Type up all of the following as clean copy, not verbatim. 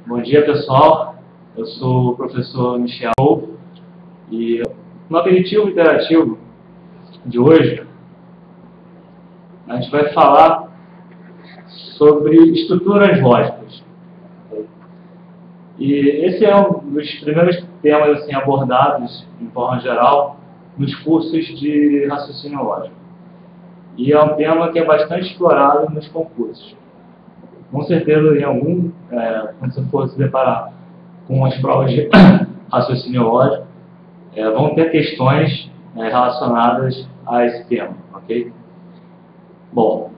Bom dia, pessoal. Eu sou o professor Michel e no aperitivo interativo de hoje a gente vai falar sobre estruturas lógicas. E esse é um dos primeiros temas assim, abordados, de forma geral, nos cursos de raciocínio lógico. E é um tema que é bastante explorado nos concursos. Com certeza, quando você for se deparar com as provas de raciocínio lógico, vão ter questões relacionadas a esse tema, ok? Bom,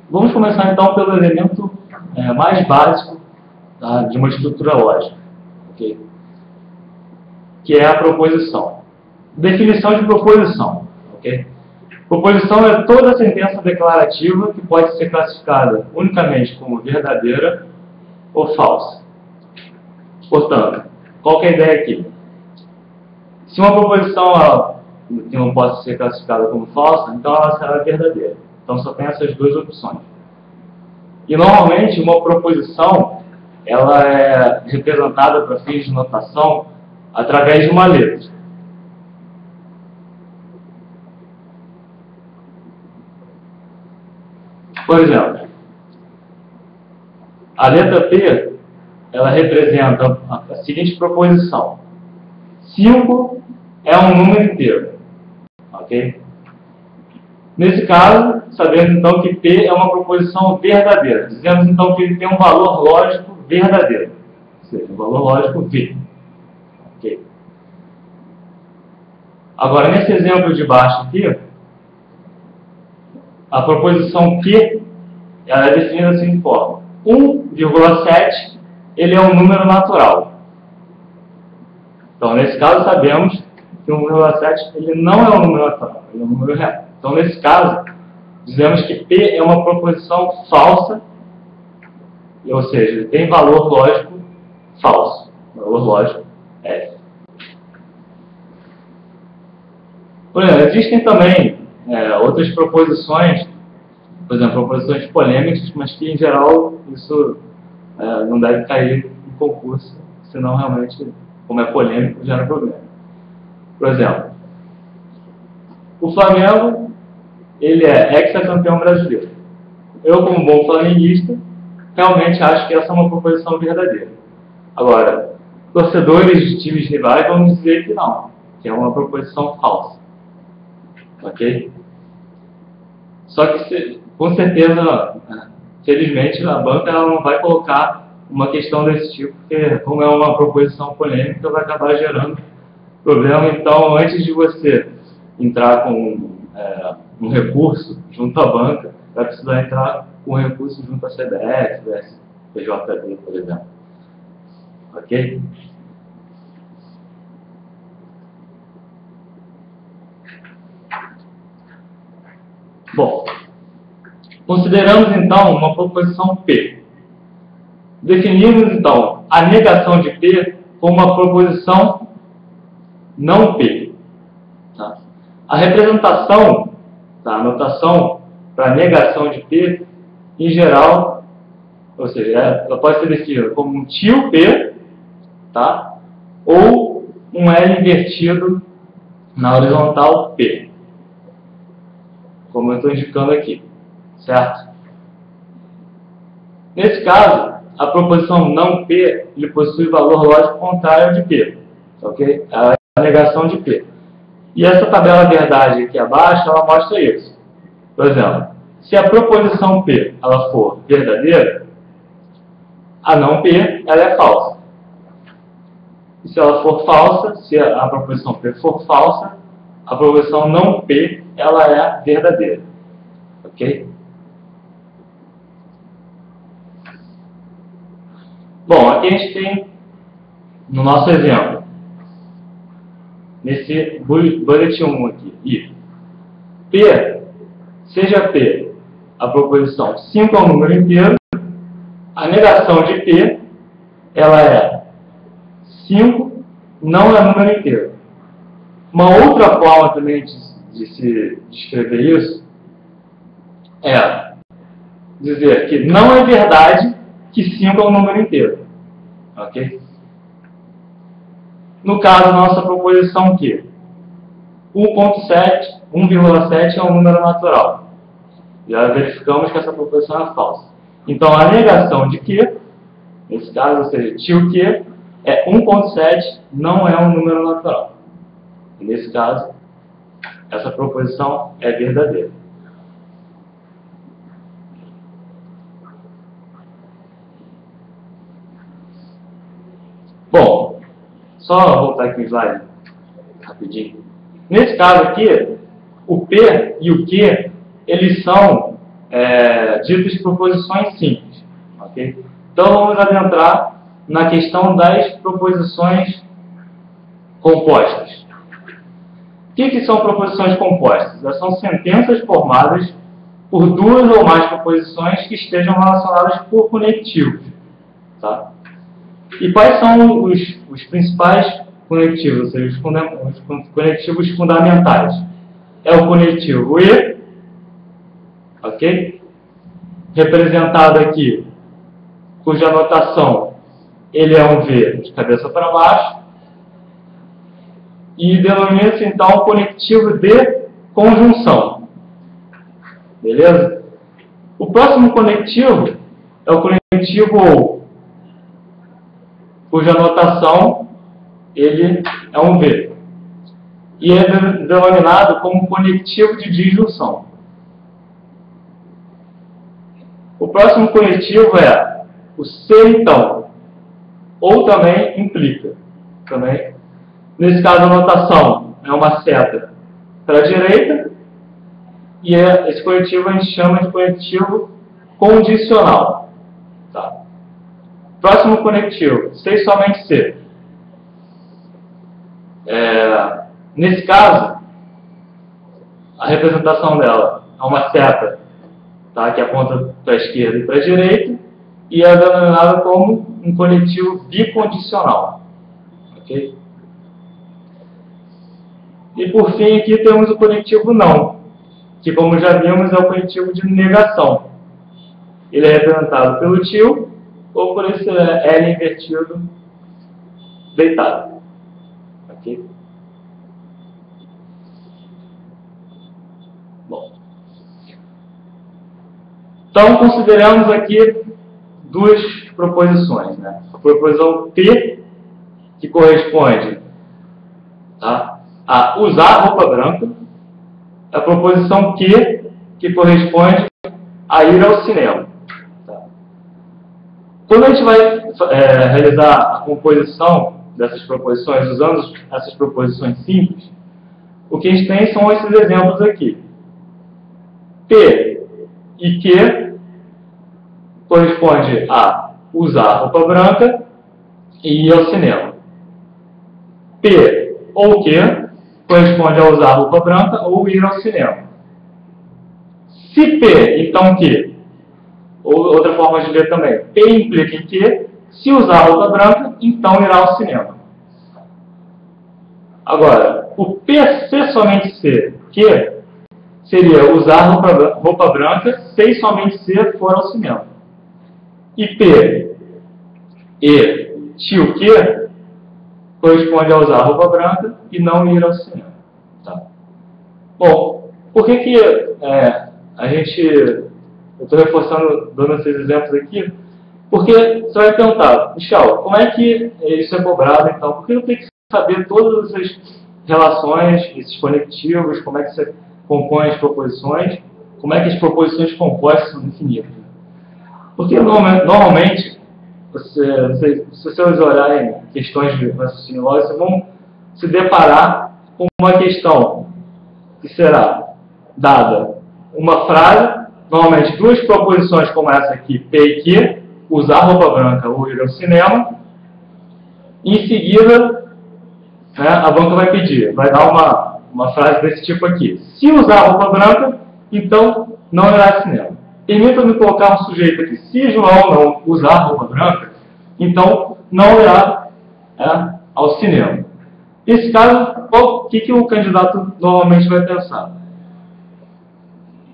vamos começar então pelo elemento mais básico de uma estrutura lógica, ok? Que é a proposição. Definição de proposição, ok? Proposição é toda sentença declarativa que pode ser classificada unicamente como verdadeira ou falsa. Portanto, qual que é a ideia aqui? Se uma proposição que não pode ser classificada como falsa, então ela será verdadeira. Então só tem essas duas opções. E normalmente uma proposição ela é representada para fins de notação através de uma letra. Por exemplo, a letra P, ela representa a seguinte proposição. 5 é um número inteiro. Ok? Nesse caso, sabemos então que P é uma proposição verdadeira. Dizemos então que ele tem um valor lógico verdadeiro. Ou seja, um valor lógico V. Ok? Agora, nesse exemplo de baixo aqui, a proposição Q ela é definida da seguinte forma. 1,7 ele é um número natural. Então, nesse caso, sabemos que 1,7 ele não é um número natural, ele é um número real. Então, nesse caso, dizemos que P é uma proposição falsa, ou seja, ele tem valor lógico falso. Valor lógico F. Por exemplo, existem também outras proposições, por exemplo, proposições polêmicas, mas que, em geral, isso não deve cair em concurso, senão realmente, como é polêmico, gera problema. Por exemplo, o Flamengo, ele é hexacampeão brasileiro. Eu, como bom flamenguista, realmente acho que essa é uma proposição verdadeira. Agora, torcedores de times rivais vão dizer que não, que é uma proposição falsa. Ok? Só que, com certeza, felizmente, a banca ela não vai colocar uma questão desse tipo, porque, como é uma proposição polêmica, vai acabar gerando problema. Então, antes de você entrar com um recurso junto à banca, vai precisar entrar com um recurso junto à CBF, PJD, por exemplo. Ok? Bom, consideramos então uma proposição P. Definimos então a negação de P como uma proposição não P. Tá? A representação, a notação para negação de P, em geral, ou seja, ela pode ser definida como um tio P, tá? Ou um L invertido na horizontal P, como eu estou indicando aqui, certo? Nesse caso, a proposição não P ele possui valor lógico contrário de P, ok? A negação de P. E essa tabela verdade aqui abaixo, ela mostra isso. Por exemplo, se a proposição P ela for verdadeira, a não P ela é falsa. E se ela for falsa, se a proposição P for falsa, a proposição não P ela é verdadeira. Ok? Bom, aqui a gente tem, no nosso exemplo, nesse bullet 1 aqui, I. P, seja P a proposição 5 é um número inteiro, a negação de P, ela é 5 não é número inteiro. Uma outra forma também de de se descrever isso é dizer que não é verdade que 5 é um número inteiro. Ok? No caso, nossa proposição que 1,7 é um número natural. Já verificamos que essa proposição é falsa. Então, a negação de que, nesse caso, ou seja, tio que, é 1,7 não é um número natural. E nesse caso, essa proposição é verdadeira. Bom, só voltar aqui no slide rapidinho. Nesse caso aqui, o P e o Q, eles são ditos proposições simples. Okay? Então, vamos adentrar na questão das proposições compostas. O que são proposições compostas? Elas são sentenças formadas por duas ou mais proposições que estejam relacionadas por conectivos. Tá? E quais são os principais conectivos, ou seja, os conectivos fundamentais? É o conectivo E, ok? Representado aqui, cuja notação ele é um V de cabeça para baixo, e denomina-se então o conectivo de conjunção. Beleza? O próximo conectivo é o conectivo OU, cuja notação ele é um V. E é denominado como conectivo de disjunção. O próximo conectivo é o C então, ou também implica. Também. Nesse caso, a notação é uma seta para a direita, e esse conectivo a gente chama de conectivo condicional. Tá? Próximo conectivo, C e somente C. Nesse caso, a representação dela é uma seta, tá, que aponta para a esquerda e para a direita, e é denominada como um conectivo bicondicional. Okay? E por fim, aqui temos o conectivo não, que, como já vimos, é o conectivo de negação. Ele é representado pelo tio ou por esse L invertido deitado. Ok? Bom. Então, consideramos aqui duas proposições. Né? A proposição P, que corresponde, tá, a usar roupa branca. A proposição Q, que corresponde a ir ao cinema. Tá? Quando a gente vai realizar a composição dessas proposições, usando essas proposições simples, o que a gente tem são esses exemplos aqui. P e Q corresponde a usar roupa branca e ir ao cinema. P ou Q corresponde a usar roupa branca ou ir ao cinema. Se P, então Q, ou outra forma de ler também, P implica em Q, se usar roupa branca, então irá ao cinema. Agora, o PC somente C, Q, seria usar roupa branca se e somente se for ao cinema. E P e tio Q corresponde a usar roupa branca e não ir ao cinema. Tá? Bom, por que a gente... Eu estou reforçando, dando esses exemplos aqui, porque você vai perguntar, Michel, como é que isso é cobrado então? Por que eu tenho que saber todas essas relações, esses conectivos, como é que você compõe as proposições, como é que as proposições compostas são definidas? Porque normalmente, se vocês olharem questões de raciocínio lógico, vocês vão se deparar com uma questão que será dada uma frase, normalmente duas proposições como essa aqui, P e Q, usar roupa branca ou ir ao cinema, e em seguida, né, a banca vai pedir, vai dar uma frase desse tipo aqui. Se usar roupa branca, então não irá ao cinema. Permita-me colocar um sujeito aqui. Se João não usar roupa branca, então não irá ao cinema. Nesse caso, o que o candidato normalmente vai pensar?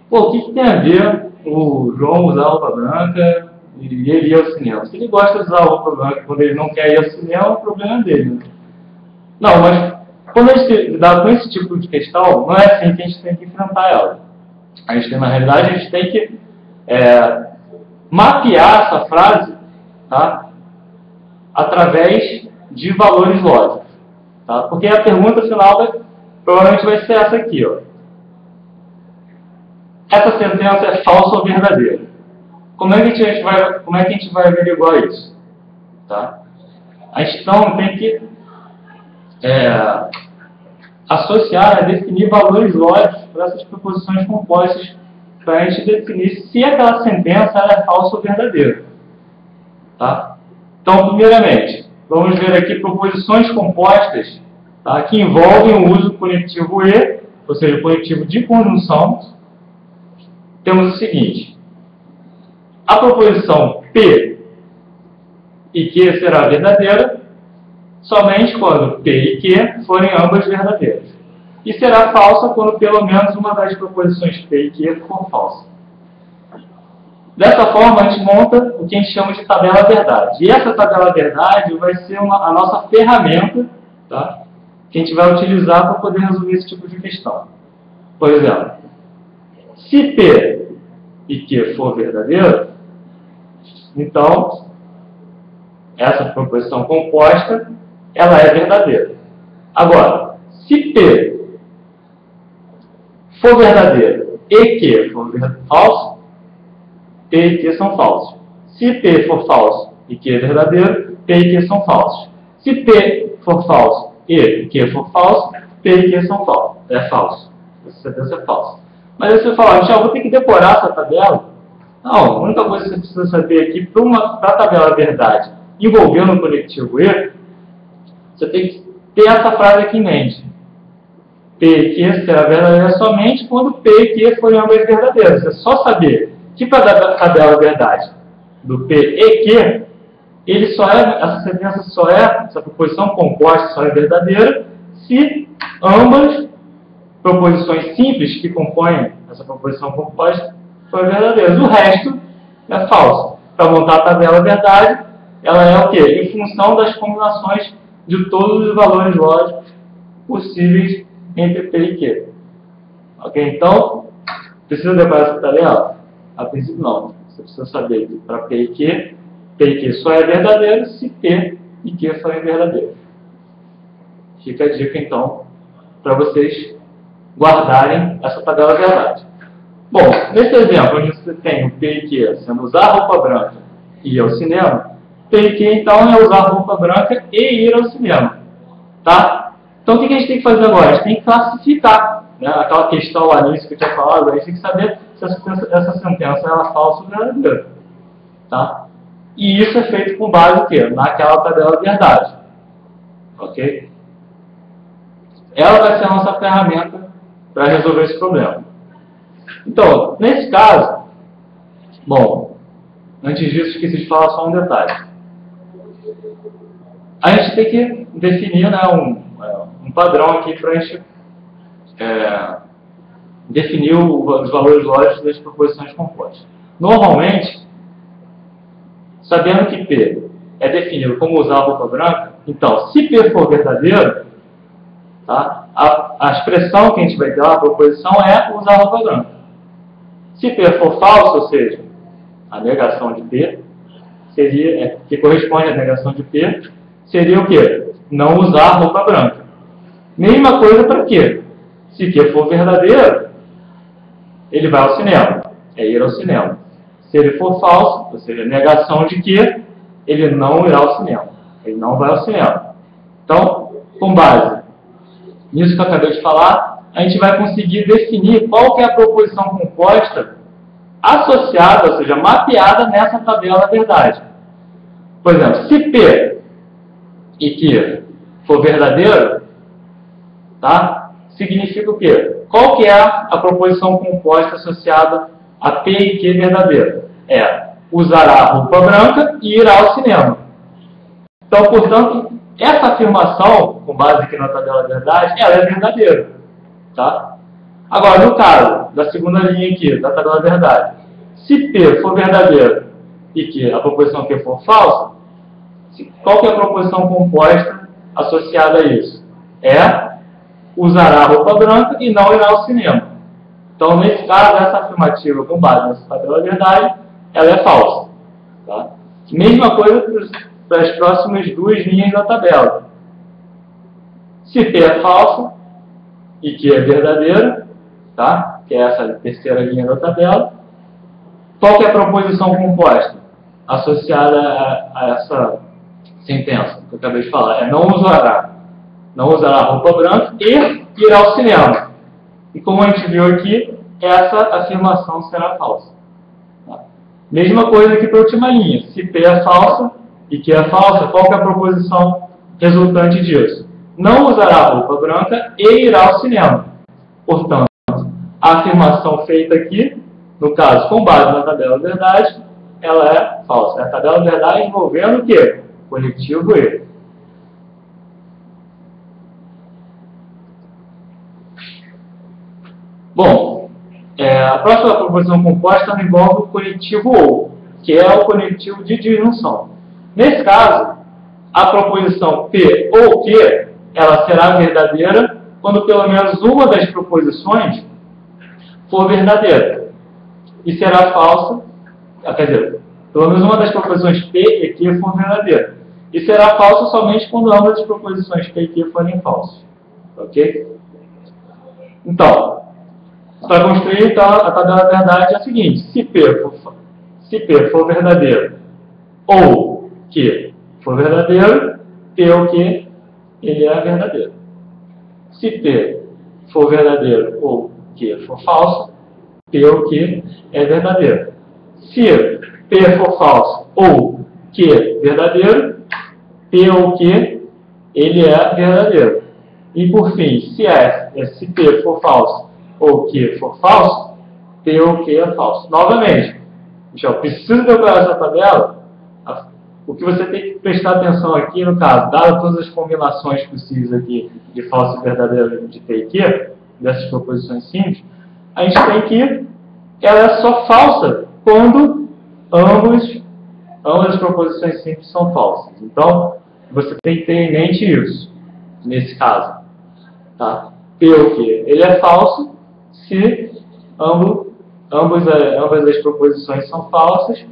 Pô, o que tem a ver o João usar roupa branca e ele ir ao cinema? Se ele gosta de usar roupa branca quando ele não quer ir ao cinema, o problema é dele. Né? Não, mas quando a gente lidar com esse tipo de questão, não é assim que a gente tem que enfrentar ela. A gente tem, na realidade, a gente tem que mapear essa frase, tá? Através de valores lógicos. Tá? Porque a pergunta final provavelmente vai ser essa aqui. Ó. Essa sentença é falsa ou verdadeira? Como é que a gente vai averiguar isso? Tá? A gente então tem que associar, definir valores lógicos para essas proposições compostas para a gente definir se aquela sentença ela é falsa ou verdadeira. Tá? Então, primeiramente, vamos ver aqui proposições compostas, tá, que envolvem o uso do conectivo e, ou seja, o conectivo de conjunção. Temos o seguinte: a proposição P e Q será verdadeira somente quando P e Q forem ambas verdadeiras. E será falsa quando pelo menos uma das proposições P e Q for falsa. Dessa forma, a gente monta o que a gente chama de tabela verdade. E essa tabela verdade vai ser a nossa ferramenta, tá, que a gente vai utilizar para poder resolver esse tipo de questão. Por exemplo, se P e Q for verdadeiro, então essa proposição composta ela é verdadeira. Agora, se P for verdadeiro e Q for falso, P e Q são falsos. Se P for falso e Q é verdadeiro, P e Q são falsos. Se P for falso e Q for falso, P e Q são falsos. É falso. Essa sentença é falsa. Mas aí você fala, eu vou ter que decorar essa tabela? Não, a única coisa que você precisa saber aqui, para a tabela verdade envolvendo o conectivo E, você tem que ter essa frase aqui em mente. P e Q será verdadeira somente quando P e Q forem ambas verdadeiras. É só saber que para a tabela verdade do P e Q, essa sentença essa proposição composta só é verdadeira se ambas proposições simples que compõem essa proposição composta forem verdadeiras. O resto é falso. Para montar a tabela verdade, ela é o quê? Em função das combinações de todos os valores lógicos possíveis entre P e Q. Ok? Então, precisa decorar essa tabela? A princípio não. Você precisa saber que para P e Q só é verdadeiro se P e Q forem verdadeiros. Fica a dica então para vocês guardarem essa tabela verdade. Bom, nesse exemplo onde você tem o P e Q sendo usar roupa branca e ir ao cinema, P e Q então é usar roupa branca e ir ao cinema. Tá? Então o que a gente tem que fazer agora? A gente tem que classificar, né? Aquela questão lá nisso que eu tinha falado, a gente tem que saber se essa sentença ela é falsa ou verdadeira. Tá? E isso é feito com base no quê? Naquela tabela verdade. Ok? Ela vai ser a nossa ferramenta para resolver esse problema. Então, nesse caso, bom, antes disso esqueci de falar só um detalhe. A gente tem que definir, né, um padrão aqui para a gente definir os valores lógicos das proposições compostas. Normalmente, sabendo que P é definido como usar a roupa branca, então, se P for verdadeiro, tá, a expressão que a gente vai ter lá, a proposição é usar a roupa branca. Se P for falso, ou seja, a negação de P, que corresponde à negação de P, seria o quê? Não usar a roupa branca. Mesma coisa para Q. Se Q for verdadeiro, ele vai ao cinema. É ir ao cinema. Se ele for falso, ou seja, negação de Q, ele não irá ao cinema. Ele não vai ao cinema. Então, com base nisso que eu acabei de falar, a gente vai conseguir definir qual que é a proposição composta associada, ou seja, mapeada nessa tabela verdade. Por exemplo, se P e Q for verdadeiro, tá? Significa o quê? Qual que é a proposição composta associada a P e Q verdadeira? É usará a roupa branca e irá ao cinema. Então, portanto, essa afirmação, com base aqui na tabela verdade, ela é verdadeira. Tá? Agora, no caso da segunda linha aqui, da tabela verdade, se P for verdadeiro e que a proposição Q for falsa, qual que é a proposição composta associada a isso? Usará roupa branca e não irá ao cinema. Então, nesse caso, essa afirmativa com base nessa tabela verdade, ela é falsa. Tá? Mesma coisa para as próximas duas linhas da tabela. Se P é falsa e Q é verdadeira, tá? Que é essa terceira linha da tabela, qual que é a proposição composta associada a essa sentença que eu acabei de falar? Não usará roupa branca e irá ao cinema. E como a gente viu aqui, essa afirmação será falsa. Tá? Mesma coisa aqui para a última linha. Se P é falsa e Q é falsa, qual que é a proposição resultante disso? Não usará roupa branca e irá ao cinema. Portanto, a afirmação feita aqui, no caso, com base na tabela verdade, ela é falsa. É a tabela verdade envolvendo o quê? Conectivo E. Bom, a próxima proposição composta envolve o conectivo OU, que é o conectivo de disjunção. Nesse caso, a proposição P ou Q, ela será verdadeira quando pelo menos uma das proposições for verdadeira. E será falsa, quer dizer, pelo menos uma das proposições P e Q for verdadeira. E será falsa somente quando ambas as proposições P e Q forem falsas. Ok? Então, para construir então, a tabela verdade é a seguinte: se P for verdadeiro ou Q for verdadeiro, P ou Q, ele é verdadeiro. Se P for verdadeiro ou Q for falso, P ou Q é verdadeiro. Se P for falso ou Q verdadeiro, P ou Q, ele é verdadeiro. E por fim, se P for falso ou Q for falso, P ou Q é falso. Novamente, eu preciso decorar essa tabela. O que você tem que prestar atenção aqui, no caso, dadas todas as combinações possíveis aqui de falso e verdadeiro de P e Q, dessas proposições simples, a gente tem que ela é só falsa quando ambas as proposições simples são falsas. Então, você tem que ter em mente isso, nesse caso. Tá? P ou Q, ele é falso se ambas as proposições são falsas.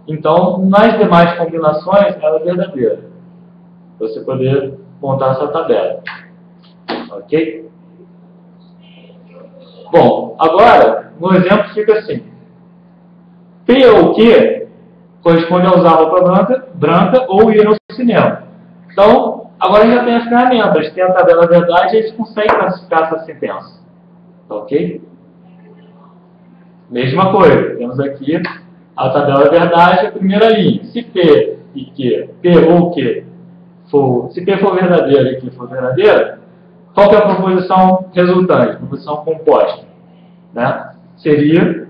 Então, nas demais combinações, ela é verdadeira. Para você poder montar essa tabela. Ok? Bom, agora, no exemplo fica assim. P ou Q corresponde a usar roupa branca ou ir ao cinema. Então, agora a gente já tem as ferramentas. A gente tem a tabela verdade e a gente consegue classificar essa sentença. Ok? Mesma coisa. Temos aqui a tabela verdade, a primeira linha. Se P e Q, P ou Q, se P for verdadeiro e Q for verdadeiro, qual que é a proposição resultante, proposição composta? Né? Seria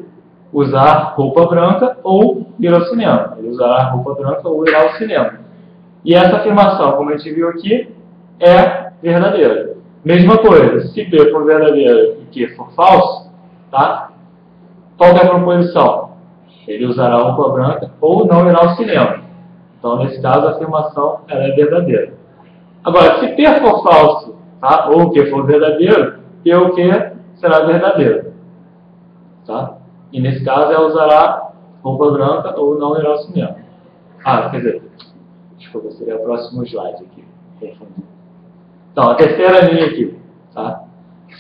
usar roupa branca ou ir ao cinema. Ele usará roupa branca ou irá ao cinema. E essa afirmação, como a gente viu aqui, é verdadeira. Mesma coisa, se P for verdadeiro e Q for falso, tá? Qual que é a proposição? Ele usará roupa branca ou não irá ao cinema. Então, nesse caso, a afirmação ela é verdadeira. Agora, se P for falso, tá? Ou Q for verdadeiro, P ou Q será verdadeiro. Tá? E nesse caso, ela usará roupa branca ou não irá ao cinema. Quer dizer, desculpa, seria o próximo slide aqui. Então, a terceira linha aqui. Tá?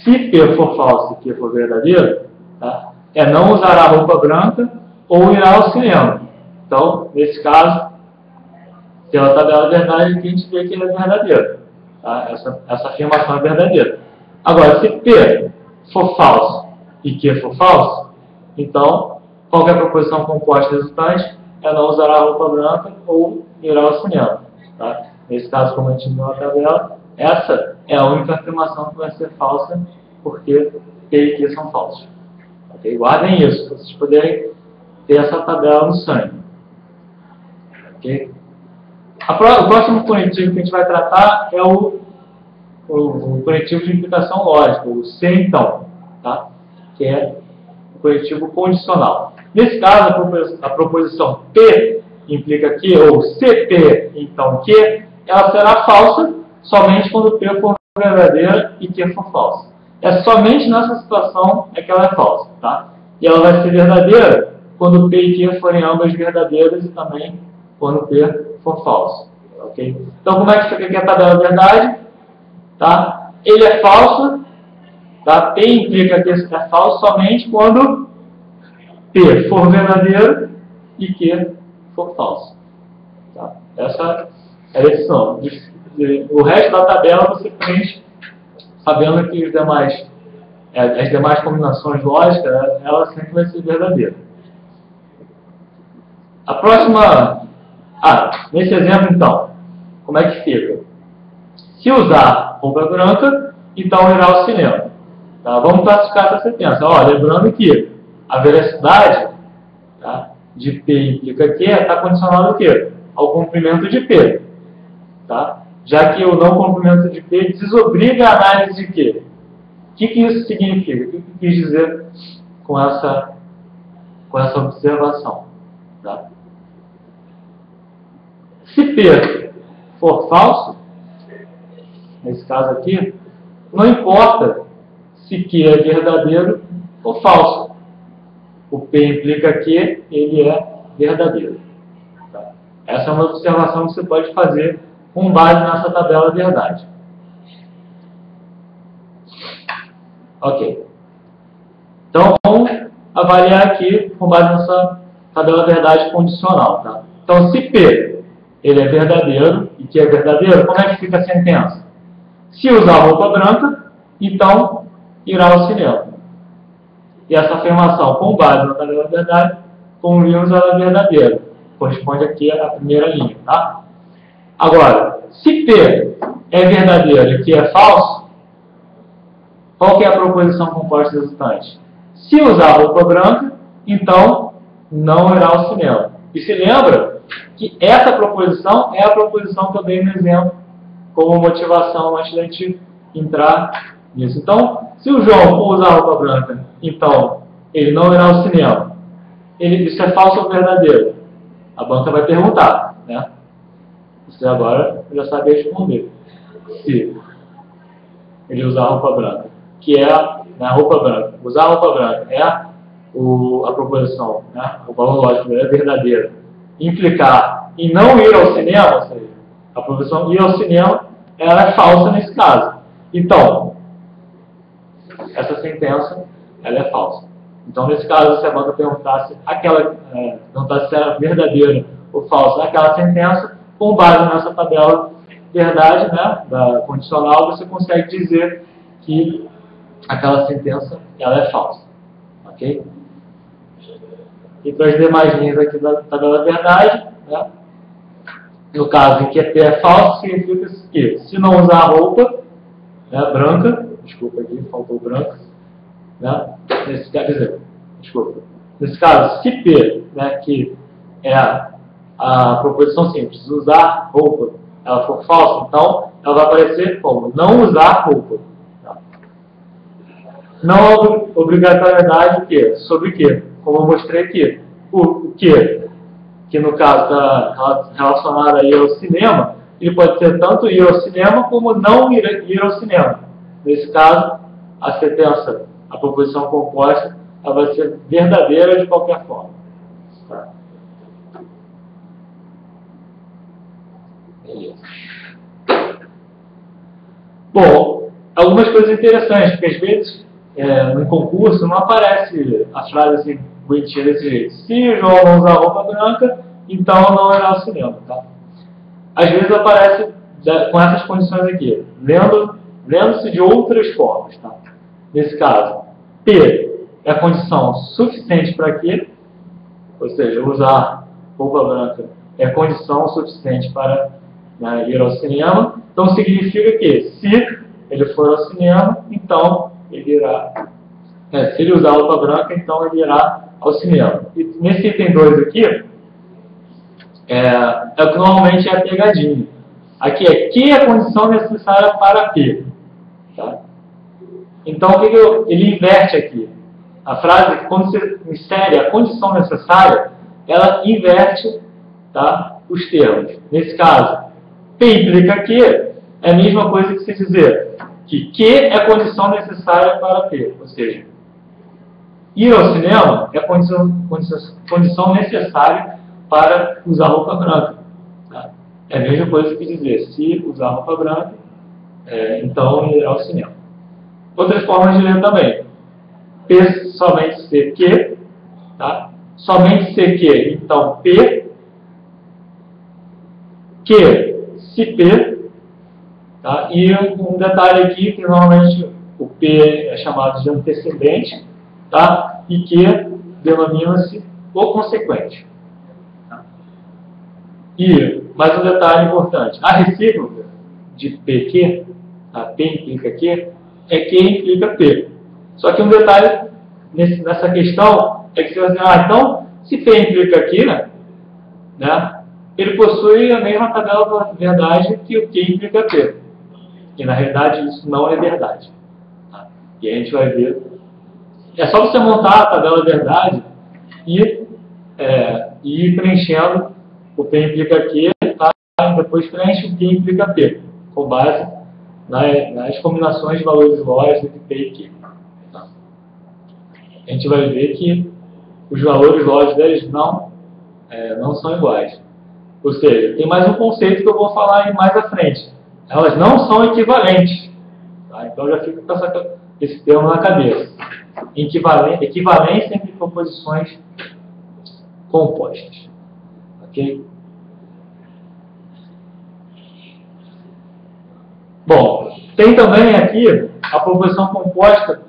Se P for falso e Q for verdadeiro, tá? Não usará roupa branca ou irá ao cinema. Então, nesse caso, pela tabela verdade, aqui a gente vê que ele é verdadeiro. Tá? Essa afirmação é verdadeira. Agora, se P for falso e Q for falso, então, qual que é a proposição composta resultante? Ela não usará roupa branca ou irá ao cinema. Tá? Nesse caso, como a gente viu na tabela, essa é a única afirmação que vai ser falsa, porque P e Q são falsos. Okay? Guardem isso, para vocês poderem ter essa tabela no sangue. Ok? O próximo conectivo que a gente vai tratar é o conectivo de implicação lógica, o C então, tá? Que é o conectivo condicional. Nesse caso, a proposição P implica que, ou CP então que, ela será falsa somente quando P for verdadeira e Q for falsa. É somente nessa situação é que ela é falsa, tá? E ela vai ser verdadeira quando P e Q forem ambas verdadeiras e também quando P for falso, ok? Então, como é que fica aqui a tabela verdade? Tá? Ele é falso, tá? P implica que é falso somente quando P for verdadeiro e Q for falso. Tá? Essa é a decisão. O resto da tabela você preenche sabendo que as demais combinações lógicas, ela sempre vai ser verdadeira. A próxima... nesse exemplo, então, como é que fica? Se usar roupa branca, então irá ao cinema. Tá? Vamos classificar essa sentença. Lembrando que a veracidade, tá, de P implica que está condicionado ao quê? Ao comprimento de P. Tá? Já que o não comprimento de P desobriga a análise de quê? O que isso significa? O que eu quis dizer com essa observação? Tá? Se P for falso, nesse caso aqui, não importa se Q é verdadeiro ou falso. O P implica que ele é verdadeiro. Tá? Essa é uma observação que você pode fazer com base nessa tabela verdade. Ok. Então, vamos avaliar aqui com base nessa tabela verdade condicional. Tá? Então, se P ele é verdadeiro e Q é verdadeiro, como é que fica a sentença? Se usar roupa branca, então irá ao cinema. E essa afirmação, com base na tabela verdade, como vimos, ela é verdadeira. Corresponde aqui à primeira linha. Tá? Agora, se P é verdadeiro e Q é falso, qual que é a proposição composta resultante? Se usar roupa branca, então não irá ao cinema. E se lembra que essa proposição é a proposição que eu dei no exemplo como motivação antes da gente entrar nisso. Então, se o João for usar roupa branca, então ele não irá ao cinema. Isso é falso ou verdadeiro? A banca vai perguntar, né? Você agora já sabe responder. Se ele usar roupa branca, que é a roupa branca. Usar a roupa branca é a proposição, né? O valor lógico é verdadeiro. Implicar em não ir ao cinema, ou seja, a proposição ir ao cinema, ela é falsa nesse caso. Então, essa sentença, ela é falsa. Então, nesse caso, se a banca perguntasse se era verdadeira ou falsa aquela sentença, com base nessa tabela verdade, né, da condicional, você consegue dizer que aquela sentença ela é falsa. Ok? E para as demais linhas aqui da tabela verdade, né, no caso em que P é falso, significa que se não usar a roupa, né, branca, desculpa aqui, faltou branca, né, nesse caso, se P, né, que é a proposição simples, usar roupa, ela for falsa, então ela vai aparecer como não usar roupa. Tá? Não obrigatoriedade o quê? Sobre o quê? Como eu mostrei aqui. O quê? Que no caso está relacionado a ir ao cinema, ele pode ser tanto ir ao cinema como não ir ao cinema. Nesse caso, a sentença, a proposição composta, ela vai ser verdadeira de qualquer forma. Tá? Beleza. Bom, algumas coisas interessantes, porque às vezes no concurso não aparece a frase assim, bonitinha desse jeito. Se o João não usar roupa branca, então não irá ao cinema. Tá? Às vezes aparece com essas condições aqui, lendo-se de outras formas. Tá? Nesse caso, P é a condição suficiente para quê? Ou seja, usar roupa branca é condição suficiente para ir ao cinema. Então significa que se ele for ao cinema, então ele irá. Se ele usar roupa branca, então ele irá ao cinema. E nesse item 2 aqui, é o que normalmente é a pegadinha. Aqui é Q é a condição necessária para P. Tá? Então, ele inverte aqui. A frase, quando você insere a condição necessária, ela inverte, tá, os termos. Nesse caso, P implica Q, é a mesma coisa que você dizer que Q é a condição necessária para P. Ou seja, ir ao cinema é a condição necessária para usar roupa branca. Tá? É a mesma coisa que dizer, se usar roupa branca, então ir ao cinema. Outras formas de ler também. P somente CQ, tá? Somente CQ, então P. Q, se P. Tá? E um detalhe aqui, que normalmente o P é chamado de antecedente, tá? E Q denomina-se o consequente. Tá? E, mais um detalhe importante, a recíproca de PQ, tá? P implica Q, é Q implica P. Só que um detalhe nessa questão é que você vai dizer, então, se P implica Q, né, ele possui a mesma tabela de verdade que o Q implica P. E na realidade isso não é verdade. Tá? E a gente vai ver. É só você montar a tabela de verdade e ir preenchendo o P implica Q, tá? E depois preenche o Q implica P, com base nas combinações de valores lógicos entre P e Q. Tá? A gente vai ver que os valores lógicos deles não são iguais. Ou seja, tem mais um conceito que eu vou falar aí mais à frente. Elas não são equivalentes. Tá? Então já fica com esse termo na cabeça. Equivalência entre proposições compostas. Ok? Bom, tem também aqui a proposição composta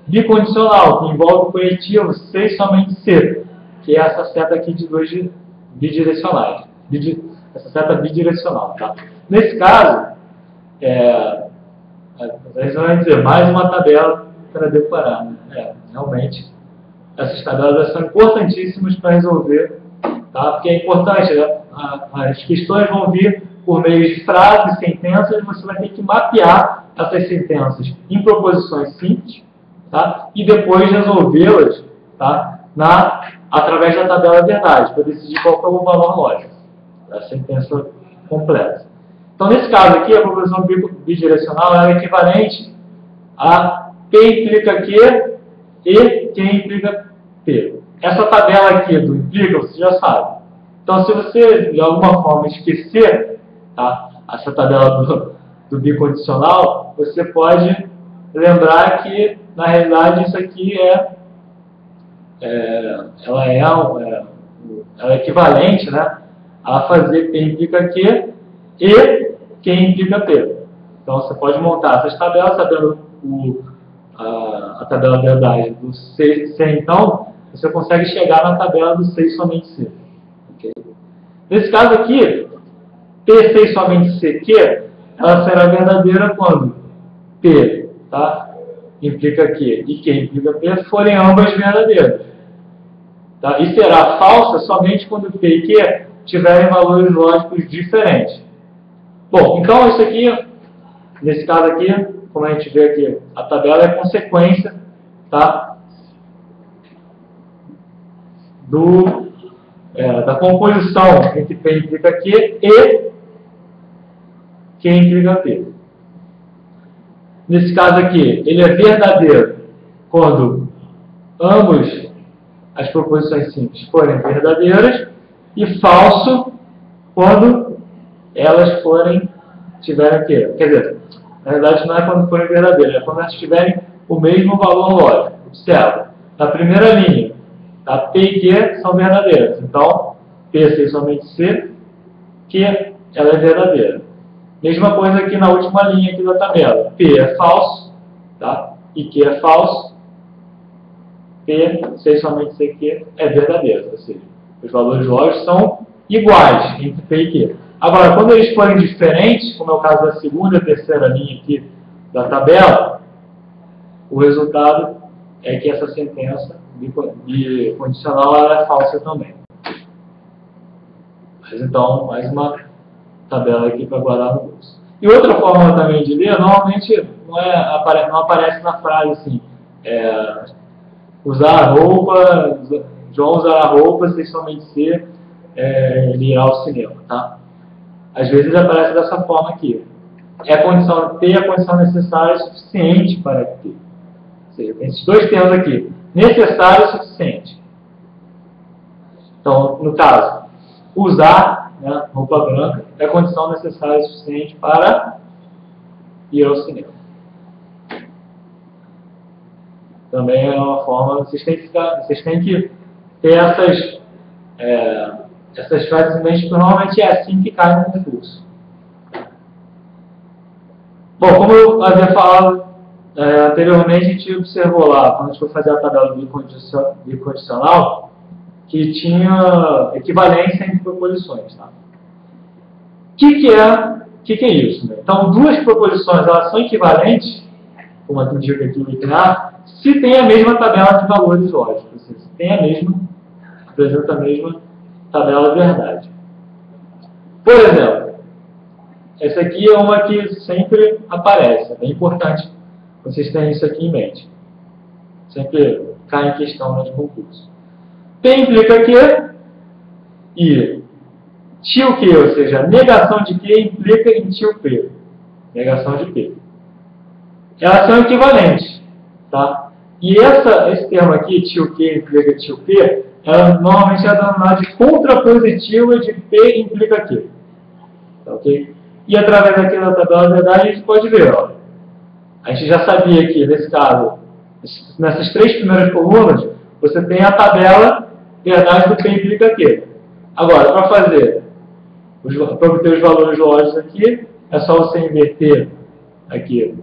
bicondicional, que envolve o conectivo C e somente C, que é essa seta aqui de dois bidirecionais. Essa seta bidirecional. Tá? Nesse caso, você vai dizer mais uma tabela para decorar. Né? Realmente, essas tabelas são importantíssimas para resolver, tá? Porque é importante, né? As questões vão vir por meio de frases, sentenças, você vai ter que mapear essas sentenças em proposições simples, tá? E depois resolvê-las, tá? Através da tabela verdade, para decidir qual é o valor lógico da sentença completa. Então, nesse caso aqui, a proposição bidirecional é equivalente a P implica Q e Q implica P. Essa tabela aqui do implica, você já sabe. Então, se você, de alguma forma, esquecer, tá, essa tabela do bicondicional, você pode lembrar que, na realidade, isso aqui ela é equivalente, né, a fazer P implica Q e Q implica P. Então, você pode montar essas tabelas, sabendo a tabela verdade do C, então, você consegue chegar na tabela do C e somente C. Okay? Nesse caso aqui, P, C e somente C, Q, ela será verdadeira quando P, tá, implica Q e Q implica P forem ambas verdadeiras. Tá? E será falsa somente quando P e Q tiverem valores lógicos diferentes. Bom, então isso aqui, nesse caso aqui, como a gente vê aqui, a tabela é consequência, tá, da composição entre P implica Q e Q implica P. Nesse caso aqui, ele é verdadeiro quando ambas as proposições simples forem verdadeiras e falso quando elas tiverem Q. Quer dizer, na verdade não é quando forem verdadeiras, é quando elas tiverem o mesmo valor lógico. Observa, na primeira linha, tá, P e Q são verdadeiras. Então, P, C e somente C, Q ela é verdadeira. Mesma coisa aqui na última linha aqui da tabela. P é falso, tá? E Q é falso. P, C e somente C, Q é verdadeiro. Ou seja, os valores lógicos são iguais entre P e Q. Agora, quando eles forem diferentes, como é o caso da segunda e terceira linha aqui da tabela, o resultado é que essa sentença bicondicional ela é falsa também. Mas então, mais uma tabela aqui para guardar no bolso. E outra forma também de ler, normalmente não aparece na frase assim, usar roupa, João usará roupa se somente ser ele irá ao cinema, tá? Às vezes aparece dessa forma aqui. Ter a condição necessária e suficiente para ter. Ou seja, tem esses dois termos aqui. Necessário e suficiente. Então, no caso, usar, né, roupa branca é a condição necessária e suficiente para ir ao cinema. Também é uma forma, vocês têm que ter essas frases em mente, porque normalmente é assim que cai no concurso. Bom, como eu havia falado anteriormente, a gente observou lá, quando a gente foi fazer a tabela bicondicional, que tinha equivalência entre proposições. Tá? O que é isso? Né? Então, duas proposições elas são equivalentes, como indica aqui o IPA, se tem a mesma tabela de valores lógicos. Ou seja, se tem apresenta a mesma tabela de verdade. Por exemplo, essa aqui é uma que sempre aparece, é bem importante vocês terem isso aqui em mente. Sempre cai em questão no concurso. P implica que e tio que, ou seja, negação de que implica em tio P. Negação de P. Elas são equivalentes. Tá? E esse termo aqui, tio que implica tio P, normalmente é denominado de contrapositiva de P implica que. Tá, ok? E através aqui da tabela de verdade a gente pode ver, ó. A gente já sabia que, nesse caso, nessas três primeiras colunas, você tem a tabela verdade do P implica que. Agora, para obter os valores lógicos aqui, é só você inverter aqui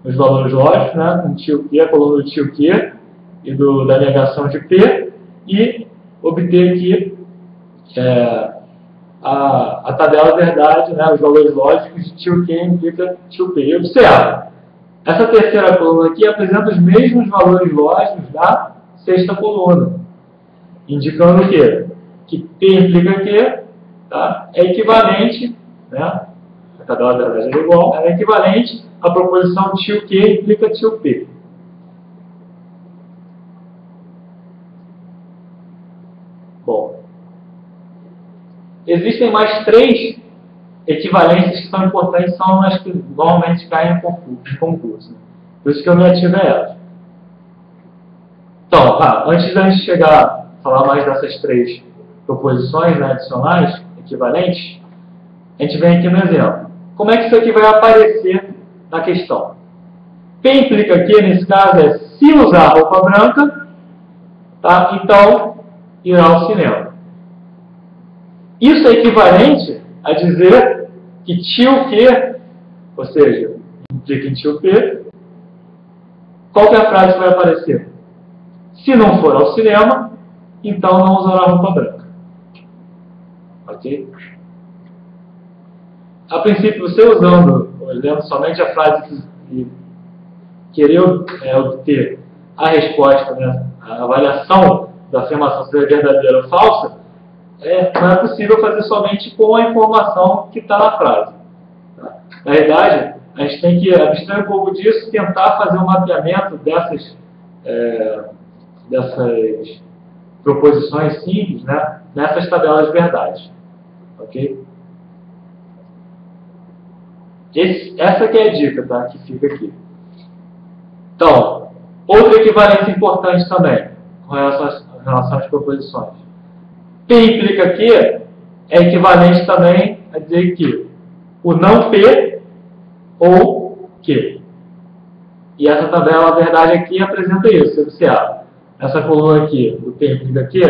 os valores lógicos, né, com tio Q, a coluna do tio Q e da negação de P, e obter aqui a tabela verdade, né, os valores lógicos de tio Q implica tio P. E observa, essa terceira coluna aqui apresenta os mesmos valores lógicos da sexta coluna, indicando o quê? Que P implica Q, tá? É equivalente, né? A tabela verdade é igual, é equivalente à proposição tio Q implica tio P. Bom, existem mais três equivalências que são importantes, são as que normalmente caem em concurso. Por isso que eu me ativo a elas. Então, antes da gente chegar a falar mais dessas três proposições, né, adicionais, equivalentes, a gente vem aqui no exemplo. Como é que isso aqui vai aparecer na questão? P implica que, nesse caso, é se usar roupa branca, tá? Então, irá ao cinema. Isso é equivalente a dizer que tio Q, ou seja, implica em tio P, qual que é a frase que vai aparecer? Se não for ao cinema, então não usará roupa branca. Ok? A princípio, você olhando somente a frase e querer obter a resposta, né, a avaliação da afirmação se é verdadeira ou falsa, não é possível fazer somente com a informação que está na frase. Tá? Na verdade, a gente tem que abstrair um pouco disso e tentar fazer um mapeamento dessas proposições simples, né, nessas tabelas de verdade. Ok? Essa que é a dica, tá, que fica aqui. Então, outra equivalência importante também, com relação às proposições. P implica que é equivalente também a dizer que o não P ou que. E essa tabela, a verdade aqui, apresenta isso. Você observa. Essa coluna aqui, o P implica que,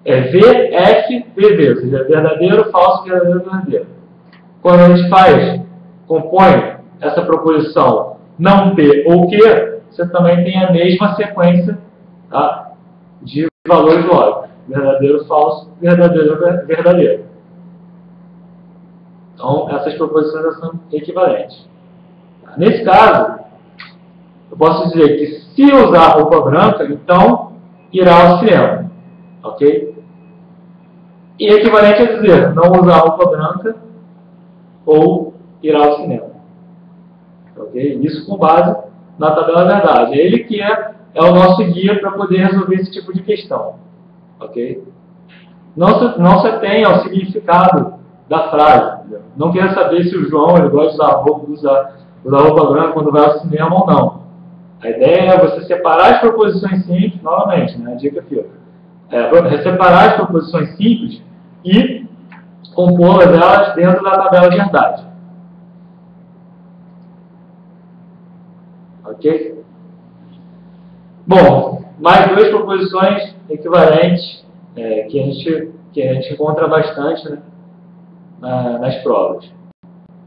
é V, F, VV, ou seja, verdadeiro, falso, verdadeiro, verdadeiro. Quando a gente compõe essa proposição não P ou que, você também tem a mesma sequência, tá, de valores lógicos. Verdadeiro, falso, verdadeiro, verdadeiro. Então, essas proposições são equivalentes. Nesse caso, eu posso dizer que se usar roupa branca, então irá ao cinema. Ok? E equivalente a dizer, não usar roupa branca ou ir ao cinema. Okay? Isso com base na tabela verdade. É ele que é o nosso guia para poder resolver esse tipo de questão. Okay? Não se atenha ao significado da frase. Entendeu? Não queira saber se o João ele gosta de usar roupa branca quando vai ao cinema ou não. A ideia é você separar as proposições simples, novamente, né? A dica fica. Separar as proposições simples e compô-las elas dentro da tabela de verdade. Ok? Bom, mais duas proposições equivalentes que a gente encontra bastante, né, nas provas.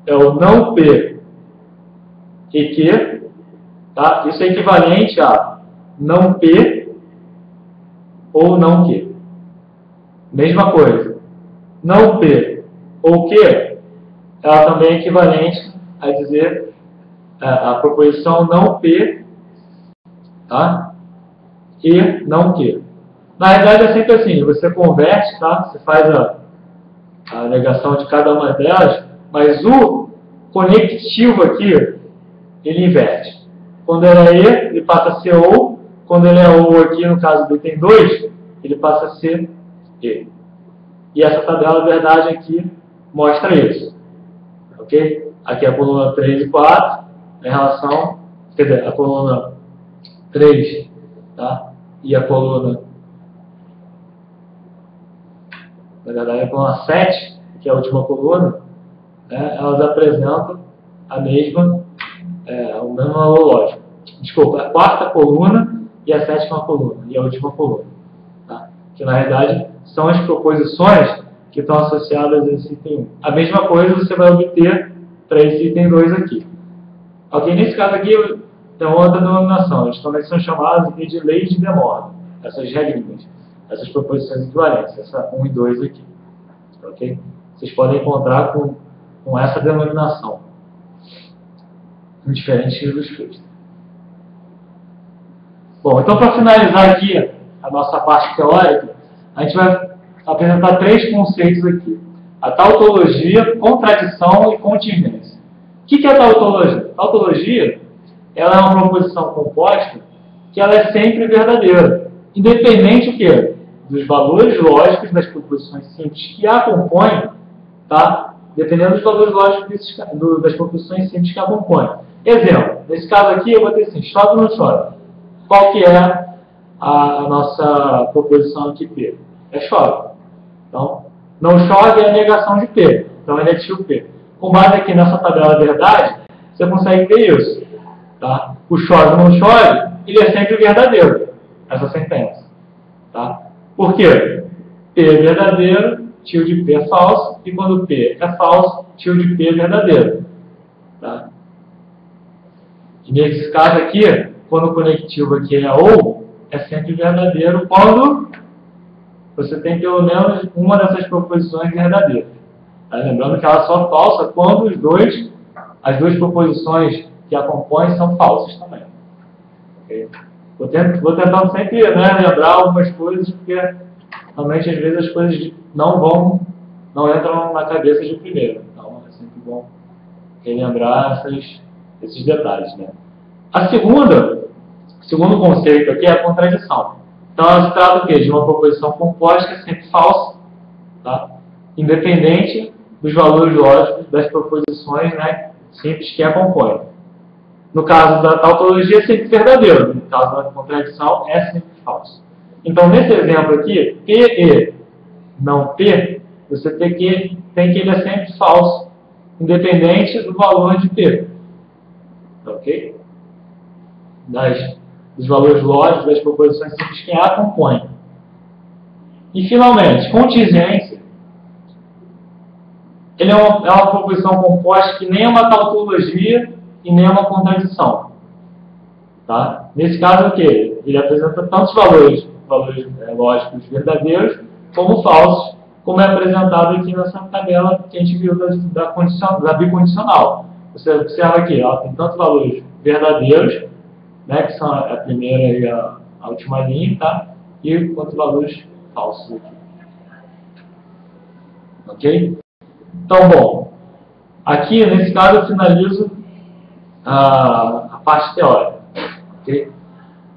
É o não P e que, tá? Isso é equivalente a não P ou não que. Mesma coisa. Não P ou que, ela também é equivalente a dizer a proposição não P, tá? E não que. Na realidade é sempre assim, você converte, tá? Você faz a negação de cada uma delas, mas o conectivo aqui, ele inverte. Quando ele é E, ele passa a ser OU. Quando ele é OU aqui, no caso do item 2, ele passa a ser E. E essa tabela verdade aqui mostra isso. Ok? Aqui a coluna 3 e 4, em relação, quer dizer, a coluna 3, tá? E a coluna, na verdade, a coluna 7, que é a última coluna, né, elas apresentam o mesmo valor lógico. Desculpa, a quarta coluna e a sétima coluna, e a última coluna. Tá? Que, na realidade, são as proposições que estão associadas a esse item 1. A mesma coisa você vai obter para esse item 2 aqui. Ok, nesse caso aqui, tem outra denominação. Eles também são chamados de leis de Demorne. Essas regrinhas, essas proposições equivalentes, essa 1 e 2 aqui. Ok? Vocês podem encontrar com essa denominação em diferentes livros textos. Bom, então para finalizar aqui a nossa parte teórica, a gente vai apresentar três conceitos aqui. A tautologia, contradição e contingência. O que é a tautologia? A tautologia ela é uma proposição composta que ela é sempre verdadeira, independente o quê? Dos valores lógicos das proposições simples que a compõem, tá? Dependendo dos valores lógicos das proposições simples que a compõem. Exemplo, nesse caso aqui eu vou ter assim, chove ou não chove? Qual que é a nossa proposição aqui P? É chove. Então, não chove é a negação de P. Então, é negativo P. Com base aqui nessa tabela verdade, você consegue ver isso. Tá? O chove ou não chove, ele é sempre verdadeiro. Essa sentença. Tá? Por quê? P é verdadeiro, tio de P é falso, e quando P é falso, tio de P é verdadeiro. Tá? E nesse caso aqui, quando o conectivo aqui é OU, é sempre verdadeiro quando você tem pelo menos uma dessas proposições verdadeiras. Tá? Lembrando que ela é só falsa quando as duas proposições que a compõem são falsas também. Okay? Vou tentando sempre lembrar algumas coisas, porque realmente às vezes as coisas não entram na cabeça de primeiro. Então é sempre bom relembrar esses detalhes. Né? O segundo conceito aqui é a contradição. Então ela se trata o quê? De uma proposição composta que é sempre falsa, tá? Independente dos valores lógicos das proposições, né, simples que a compõem. No caso da tautologia é sempre verdadeiro, no caso da contradição é sempre falso. Então nesse exemplo aqui, P e não P, você tem que ele é sempre falso, independente do valor de P. Ok? Dos valores lógicos das proposições simples que a compõem. E, finalmente, contingência. Ele é uma proposição composta que nem é uma tautologia e nem é uma contradição. Tá? Nesse caso, o quê? Ele apresenta tantos valores lógicos verdadeiros como falsos, como é apresentado aqui nessa tabela que a gente viu da bicondicional. Você observa aqui, tem tantos valores verdadeiros, né, que são a primeira e a última linha, tá? E quantos valores falsos aqui. Ok? Então, bom, aqui nesse caso eu finalizo a parte teórica. Ok?